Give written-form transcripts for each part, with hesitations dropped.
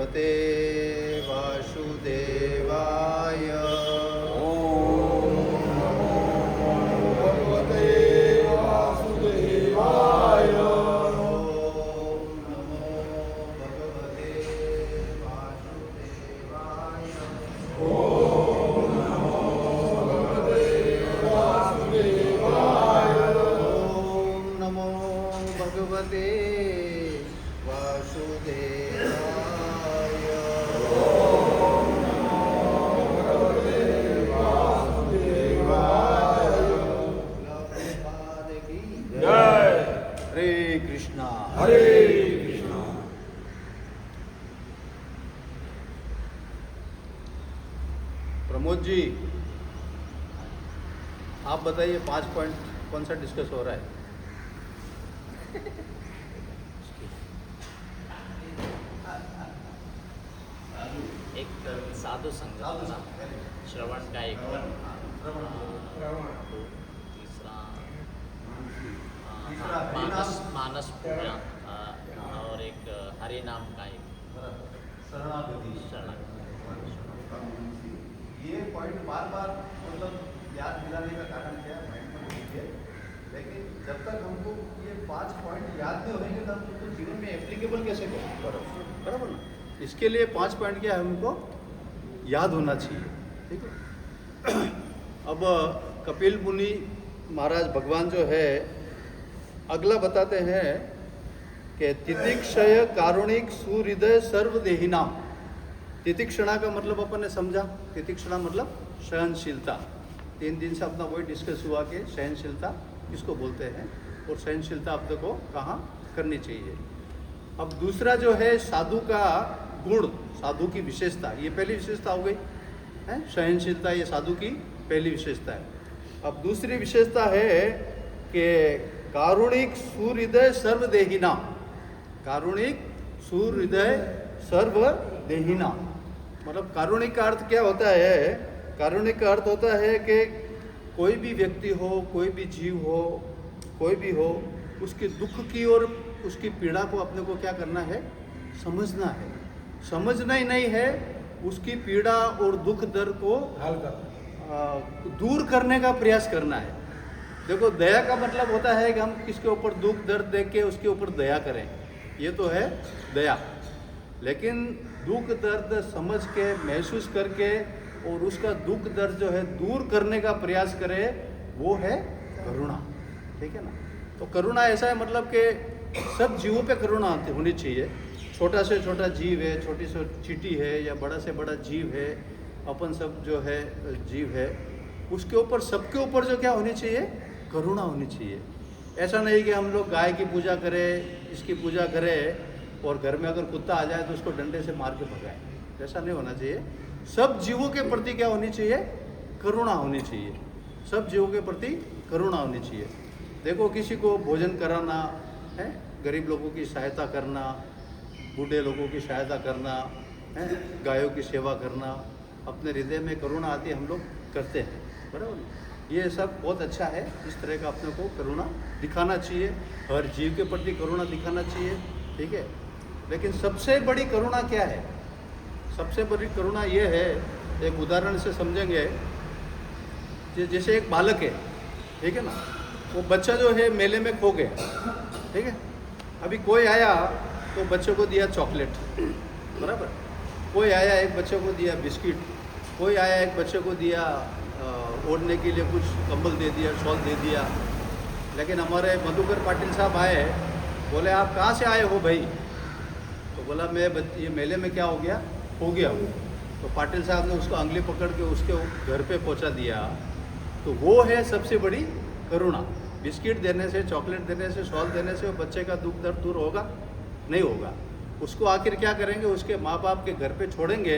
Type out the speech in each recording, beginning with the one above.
भगवते वासुदेवाय। प्रमोद जी, आप बताइए 5 पॉइंट कौन सा डिस्कस हो रहा है? एक साधु संघ, श्रवण का एक, तीसरा मानस पूजा, और एक हरि नाम का एक शरणागति। ये पॉइंट बार बार मतलब याद दिलाने का कारण क्या है, माइंड में लीजिए। लेकिन जब तक हमको ये 5 पॉइंट याद नहीं होंगे तो हम उसको जीवन में एप्लीकेबल कैसे करें? बराबर ना? इसके लिए 5 पॉइंट क्या है, हमको याद होना चाहिए। ठीक है। अब कपिल मुनि महाराज भगवान जो है अगला बताते हैं कि तितिक्षय कारुणिक सुहृदय सर्वदेहिनाम। तितिक्षणा का मतलब अपन ने समझा। तितिक्षणा मतलब सहनशीलता। 3 दिन से अपना वही डिस्कस हुआ कि सहनशीलता किसको बोलते हैं और सहनशीलता अपने को कहाँ करनी चाहिए। अब दूसरा जो है साधु का गुण, साधु की विशेषता, ये पहली विशेषता हो गई है। सहनशीलता ये साधु की पहली विशेषता है। अब दूसरी विशेषता है कि कारुणिक सुहृदय सर्वदेहिना। कारुणिक सुहृदय सर्वदेहिना मतलब कारुणिक का अर्थ क्या होता है? कारुणिक का अर्थ होता है कि कोई भी व्यक्ति हो, कोई भी जीव हो, कोई भी हो, उसके दुख की और उसकी पीड़ा को अपने को क्या करना है? समझना है। समझना ही नहीं है, उसकी पीड़ा और दुख दर्द को दूर करने का प्रयास करना है। देखो, दया का मतलब होता है कि हम किसके ऊपर दुख दर्द देख के उसके ऊपर दया करें, ये तो है दया। लेकिन दुख दर्द समझ के, महसूस करके और उसका दुख दर्द जो है दूर करने का प्रयास करे, वो है करुणा। ठीक है ना? तो करुणा ऐसा है मतलब कि सब जीवों पे करुणा होनी चाहिए। छोटा से छोटा जीव है, छोटी से चींटी है या बड़ा से बड़ा जीव है, अपन सब जो है जीव है, उसके ऊपर सबके ऊपर जो क्या होनी चाहिए? करुणा होनी चाहिए। ऐसा नहीं कि हम लोग गाय की पूजा करें, इसकी पूजा करें और घर में अगर कुत्ता आ जाए तो उसको डंडे से मार के भगाएं। ऐसा नहीं होना चाहिए। सब जीवों के प्रति क्या होनी चाहिए? करुणा होनी चाहिए। सब जीवों के प्रति करुणा होनी चाहिए। देखो, किसी को भोजन कराना है, गरीब लोगों की सहायता करना, बूढ़े लोगों की सहायता करना है, गायों की सेवा करना, अपने हृदय में करुणा आती है, हम लोग करते हैं। बराबर? ये सब बहुत अच्छा है। इस तरह का अपने को करुणा दिखाना चाहिए, हर जीव के प्रति करुणा दिखाना चाहिए। ठीक है। लेकिन सबसे बड़ी करुणा क्या है? सबसे बड़ी करुणा ये है, एक उदाहरण से समझेंगे। जैसे एक बालक है, ठीक है ना, वो बच्चा जो है मेले में खो गया, ठीक है। अभी कोई आया तो बच्चे को दिया चॉकलेट, बराबर। कोई आया एक बच्चे को दिया बिस्किट, कोई आया एक बच्चे को दिया ओढ़ने के लिए कुछ कंबल दे दिया, शॉल दे दिया। लेकिन हमारे मधुकर पाटिल साहब आए, बोले आप कहाँ से आए हो भाई? तो बोला मैं ये मेले में क्या हो गया, हो गया वो। तो पाटिल साहब ने उसको अंगली पकड़ के उसके घर पे पहुंचा दिया। तो वो है सबसे बड़ी करुणा। बिस्किट देने से, चॉकलेट देने से, शॉल देने से वो बच्चे का दुख दर्द दूर होगा? नहीं होगा। उसको आखिर क्या करेंगे? उसके माँ बाप के घर पे छोड़ेंगे,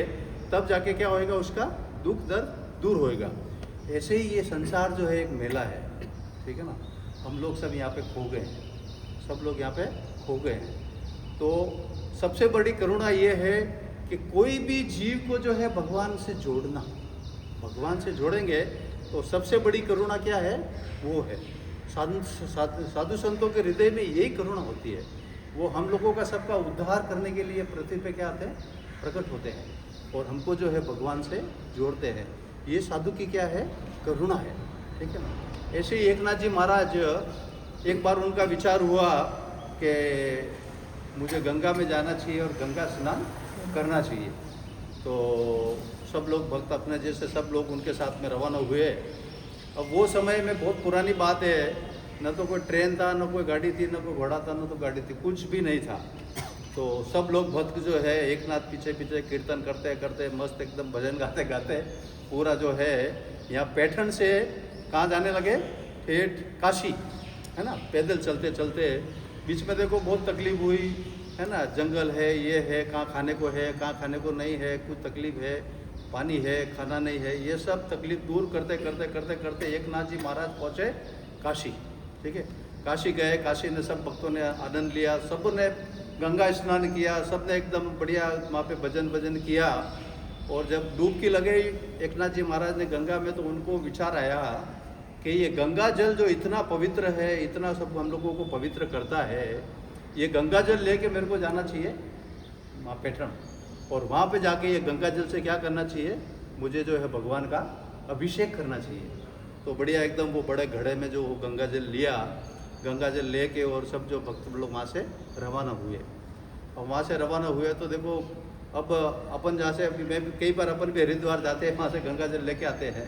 तब जाके क्या होएगा? उसका दुख दर्द दूर होएगा। ऐसे ही ये संसार जो है एक मेला है, ठीक है ना। हम लोग सब यहाँ पे खो गए हैं, सब लोग यहाँ पे खो गए हैं। तो सबसे बड़ी करुणा ये है कि कोई भी जीव को जो है भगवान से जोड़ना। भगवान से जोड़ेंगे तो सबसे बड़ी करुणा क्या है? वो है साधु संतों के हृदय में यही करुणा होती है। वो हम लोगों का सबका उद्धार करने के लिए पृथ्वी पे क्या आते हैं? प्रकट होते हैं और हमको जो है भगवान से जोड़ते हैं। ये साधु की क्या है? करुणा है, ठीक है ना। ऐसे ही एकनाथ जी महाराज, एक बार उनका विचार हुआ कि मुझे गंगा में जाना चाहिए और गंगा स्नान करना चाहिए। तो सब लोग भक्त अपने जैसे सब लोग उनके साथ में रवाना हुए। अब वो समय में बहुत पुरानी बात है, न तो कोई ट्रेन था, न कोई गाड़ी थी, न कोई घोड़ा था, न तो गाड़ी थी, कुछ भी नहीं था। तो सब लोग भक्त जो है एकनाथ पीछे पीछे कीर्तन करते करते मस्त एकदम भजन गाते गाते पूरा जो है यहाँ पैठण से कहाँ जाने लगे? ठेठ काशी, है ना। पैदल चलते चलते बीच में देखो बहुत तकलीफ हुई, है ना। जंगल है, ये है, कहाँ खाने को है, कहाँ खाने को नहीं है, कुछ तकलीफ है, पानी है, खाना नहीं है, ये सब तकलीफ दूर करते करते करते करते एकनाथ जी महाराज पहुँचे काशी, ठीक है। काशी गए, काशी ने सब भक्तों ने आनंद लिया, सब ने गंगा स्नान किया, सब ने एकदम बढ़िया वहाँ पे भजन किया। और जब डुबकी लगे एकनाथ जी महाराज ने गंगा में, तो उनको विचार आया कि ये गंगा जल जो इतना पवित्र है, इतना सब हम लोगों को पवित्र करता है, ये गंगा जल लेके मेरे को जाना चाहिए वहाँ पैठण, और वहाँ पे जाके ये गंगा जल से क्या करना चाहिए? मुझे जो है भगवान का अभिषेक करना चाहिए। तो बढ़िया एकदम वो बड़े घड़े में जो गंगा जल लिया, गंगा जल लेके और सब जो भक्त लोग वहाँ से रवाना हुए। और वहाँ से रवाना हुए तो देखो अब अपन जहाँ से, अभी मैं कई बार अपन भी हरिद्वार जाते हैं, वहाँ से गंगा जल लेके आते हैं,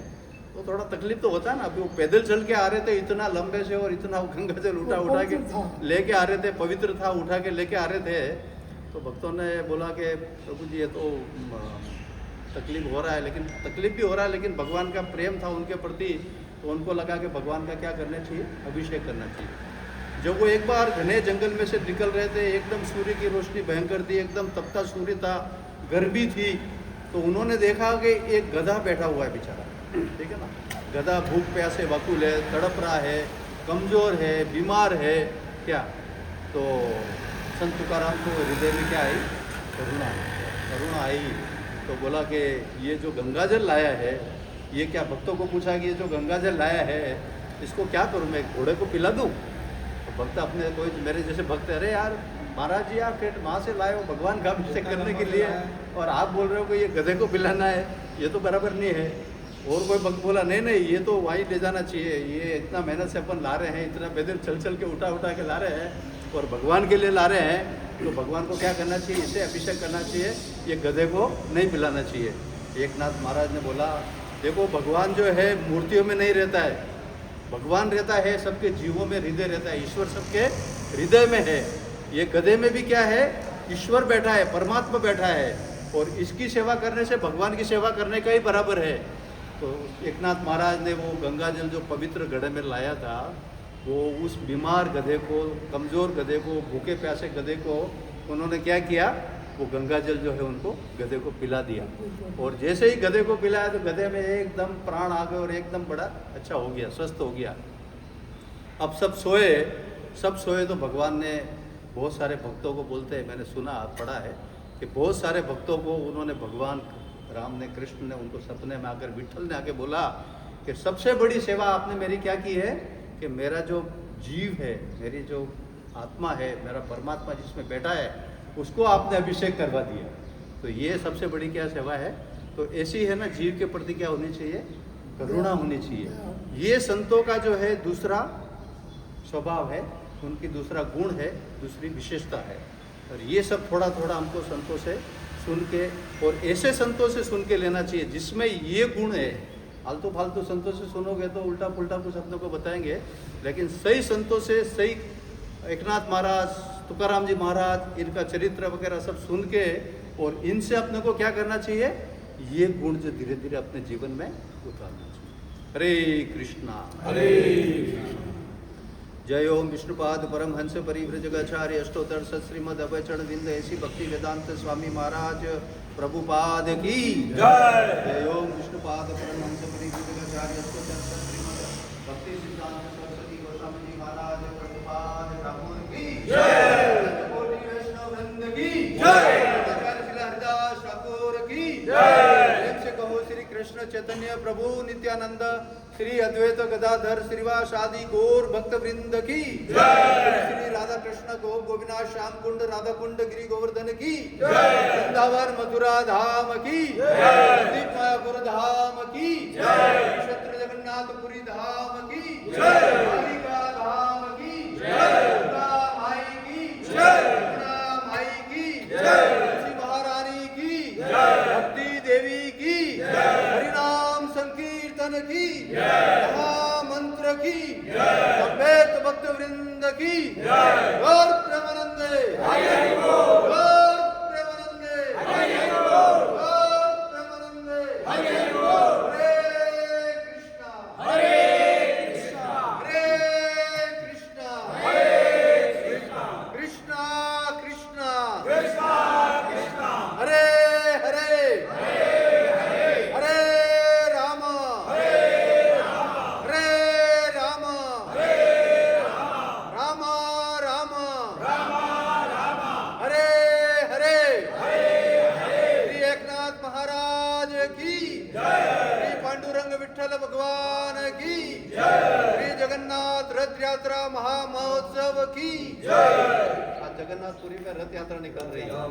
तो थोड़ा तकलीफ तो होता है ना। अभी वो पैदल चल के आ रहे थे इतना लंबे से, और इतना वो गंगा जल उठा के लेके आ रहे थे, पवित्र था, उठा के लेके आ रहे थे। तो भक्तों ने बोला कि प्रभु जी ये तो तकलीफ हो रहा है, लेकिन तकलीफ भी हो रहा है, लेकिन भगवान का प्रेम था उनके प्रति, तो उनको लगा कि भगवान का क्या करना चाहिए? अभिषेक करना चाहिए। जब वो एक बार घने जंगल में से निकल रहे थे, एकदम सूर्य की रोशनी भयंकर थी, एकदम तपता सूर्य था, गर्मी थी, तो उन्होंने देखा कि एक गधा बैठा हुआ है बेचारा, ठीक है ना। गधा भूख प्यासे व्याकुल है, तड़प रहा है, कमज़ोर है, बीमार है क्या। तो संत तुकाराम को हृदय में क्या आई? करुणा आई। तो बोला कि ये जो गंगा जल लाया है, ये क्या, भक्तों को पूछा कि ये जो गंगा जल लाया है इसको क्या करूँ, मैं घोड़े को पिला दूँ? तो भक्त अपने, कोई मेरे जैसे भक्त, अरे यार महाराज जी आप पेट वहाँ से लाए हो भगवान का अभिषेक करने के लिए, और आप बोल रहे हो कि ये गधे को पिलाना है, ये तो बराबर नहीं है। और कोई भक्त बोला नहीं ये तो वहीं ले जाना चाहिए, ये इतना मेहनत से अपन ला रहे हैं, इतना पैदल चल के उठा के ला रहे हैं और भगवान के लिए ला रहे हैं, तो भगवान को क्या करना चाहिए? इसे अभिषेक करना चाहिए, ये गधे को नहीं पिलाना चाहिए। एकनाथ महाराज ने बोला देखो भगवान जो है मूर्तियों में नहीं रहता है, भगवान रहता है सबके जीवों में, हृदय रहता है, ईश्वर सबके हृदय में है। ये गधे में भी क्या है? ईश्वर बैठा है, परमात्मा बैठा है, और इसकी सेवा करने से भगवान की सेवा करने का ही बराबर है। तो एकनाथ महाराज ने वो गंगा जल जो पवित्र घड़े में लाया था, वो उस बीमार गधे को, कमज़ोर गधे को, भूखे प्यासे गधे को उन्होंने क्या किया? वो गंगा जल जो है उनको गधे को पिला दिया। और जैसे ही गधे को पिलाया तो गधे में एकदम प्राण आ गए और एकदम बड़ा अच्छा हो गया, स्वस्थ हो गया। अब सब सोए तो भगवान ने बहुत सारे भक्तों को, बोलते हैं मैंने सुना पढ़ा है कि बहुत सारे भक्तों को उन्होंने, भगवान राम ने, कृष्ण ने उनको सपने में आकर, विठल ने आके बोला कि सबसे बड़ी सेवा आपने मेरी क्या की है कि मेरा जो जीव है, मेरी जो आत्मा है, मेरा परमात्मा जिसमें बैठा है, उसको आपने अभिषेक करवा दिया। तो ये सबसे बड़ी क्या सेवा है? तो ऐसी है ना, जीव के प्रति क्या होनी चाहिए? करुणा होनी चाहिए। ये संतों का जो है दूसरा स्वभाव है, उनकी दूसरा गुण है, दूसरी विशेषता है। और ये सब थोड़ा थोड़ा हमको संतों से सुन के, और ऐसे संतों से सुन के लेना चाहिए जिसमें ये गुण है। आलतू फालतू संतों से सुनोगे तो उल्टा पुल्टा कुछ अपने को बताएंगे, लेकिन सही संतों से, सही एकनाथ महाराज, तुकाराम जी महाराज, इनका चरित्र वगैरह सब सुन के, और इनसे अपने को क्या करना चाहिए? ये गुण जो धीरे धीरे अपने जीवन में उतारना चाहिए। हरे कृष्णा, हरे कृष्णा। जय ओम विष्णुपाद परमहंस परिव्रजगाचार्य अष्टोत्तर सत श्रीमद अभय चरण विंद ऐसी भक्ति वेदांत स्वामी महाराज प्रभुपाद की जय। जय ओम विष्णुपाद परमहंस परिव्रजगाचार्य अष्टोत्तर सत श्रीमद भक्ति सिद्धांत सरस्वती गोस्वामी जी महाराज प्रभुपाद ठाकुर की जय। कोटि वैष्णव वृंद की जय। आचार्य श्री हरिदास ठाकुर की जय। प्रेम से कहो श्री कृष्ण चैतन्य प्रभु नित्यानंद श्री अद्वैत गदाधर श्रीवासादि गौर भक्त वृंद की श्री राधा कृष्ण गोविनाथ श्याम कुंड राधा कुंड गिरी गोवर्धन की वृंदावन मथुरा धाम की दीप मायापुर धाम की क्षेत्र जगन्नाथपुरी धाम की कालिका धाम की दुर्गा माई की रत्ना माई की तुलसी महारानी की भक्ति देवी की हरिनाम संकीर्तन की महामंत्र की अद्वैत भक्त वृंद की गौर प्रेमानंदे गौर प्रेमानंदे गौर प्रेमानंदे हरे कृष्णा हरे कृष्णा कृष्णा कृष्णा हरे हरे हरे राम राम राम हरे हरे श्री एकनाथ महाराज की श्री पांडुरंग विठ्ठल भगवान की श्री जगन्नाथ रथ यात्रा महामहोत्सव की आज जगन्नाथपुरी में रथ यात्रा निकल रही है।